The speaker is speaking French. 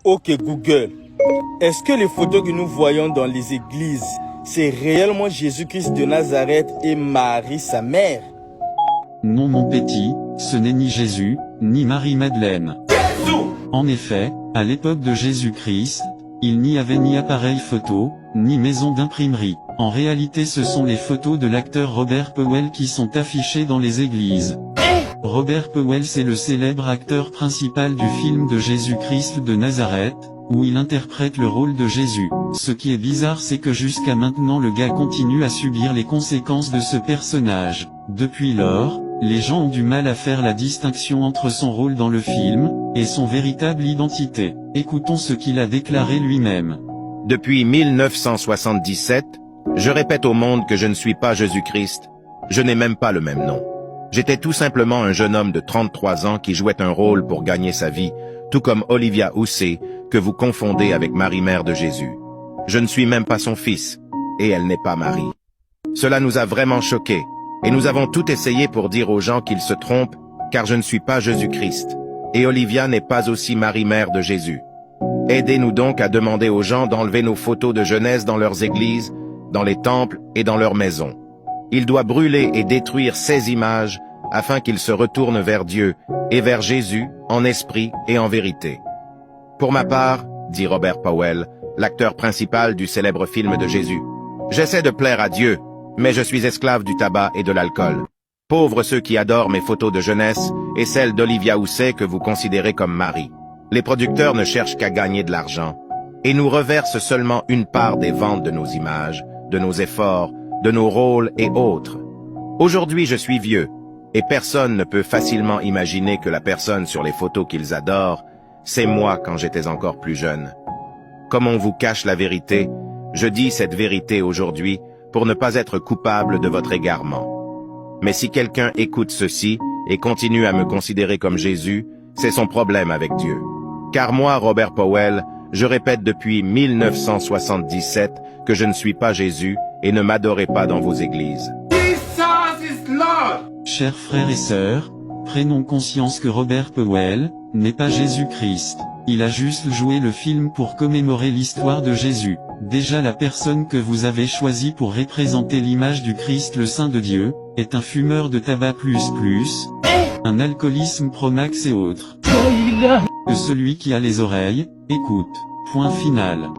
Ok Google, est-ce que les photos que nous voyons dans les églises, c'est réellement Jésus-Christ de Nazareth et Marie sa mère? Non mon petit, ce n'est ni Jésus, ni Marie-Madeleine. En effet, à l'époque de Jésus-Christ, il n'y avait ni appareil photo, ni maison d'imprimerie. En réalité ce sont les photos de l'acteur Robert Powell qui sont affichées dans les églises. Robert Powell c'est le célèbre acteur principal du film de Jésus-Christ de Nazareth, où il interprète le rôle de Jésus. Ce qui est bizarre c'est que jusqu'à maintenant le gars continue à subir les conséquences de ce personnage. Depuis lors, les gens ont du mal à faire la distinction entre son rôle dans le film, et son véritable identité. Écoutons ce qu'il a déclaré lui-même. Depuis 1977, je répète au monde que je ne suis pas Jésus-Christ. Je n'ai même pas le même nom. J'étais tout simplement un jeune homme de 33 ans qui jouait un rôle pour gagner sa vie, tout comme Olivia Housset, que vous confondez avec Marie mère de Jésus. Je ne suis même pas son fils, et elle n'est pas Marie. Cela nous a vraiment choqués, et nous avons tout essayé pour dire aux gens qu'ils se trompent, car je ne suis pas Jésus-Christ, et Olivia n'est pas aussi Marie mère de Jésus. Aidez-nous donc à demander aux gens d'enlever nos photos de jeunesse dans leurs églises, dans les temples et dans leurs maisons. Il doit brûler et détruire ces images afin qu'ils se retournent vers Dieu et vers Jésus en esprit et en vérité. Pour ma part, dit Robert Powell, l'acteur principal du célèbre film de Jésus, j'essaie de plaire à Dieu, mais je suis esclave du tabac et de l'alcool. Pauvres ceux qui adorent mes photos de jeunesse et celles d'Olivia Housset que vous considérez comme Marie. Les producteurs ne cherchent qu'à gagner de l'argent et nous reversent seulement une part des ventes de nos images, de nos efforts, de nos rôles et autres. Aujourd'hui, je suis vieux, et personne ne peut facilement imaginer que la personne sur les photos qu'ils adorent, c'est moi quand j'étais encore plus jeune. Comme on vous cache la vérité, je dis cette vérité aujourd'hui pour ne pas être coupable de votre égarement. Mais si quelqu'un écoute ceci et continue à me considérer comme Jésus, c'est son problème avec Dieu. Car moi, Robert Powell, je répète depuis 1977 que je ne suis pas Jésus et ne m'adorez pas dans vos églises. Chers frères et sœurs, prenons conscience que Robert Powell n'est pas Jésus-Christ. Il a juste joué le film pour commémorer l'histoire de Jésus. Déjà la personne que vous avez choisie pour représenter l'image du Christ le Saint de Dieu, est un fumeur de tabac un alcoolisme pro-max et autres. Que celui qui a les oreilles, écoute. Point final.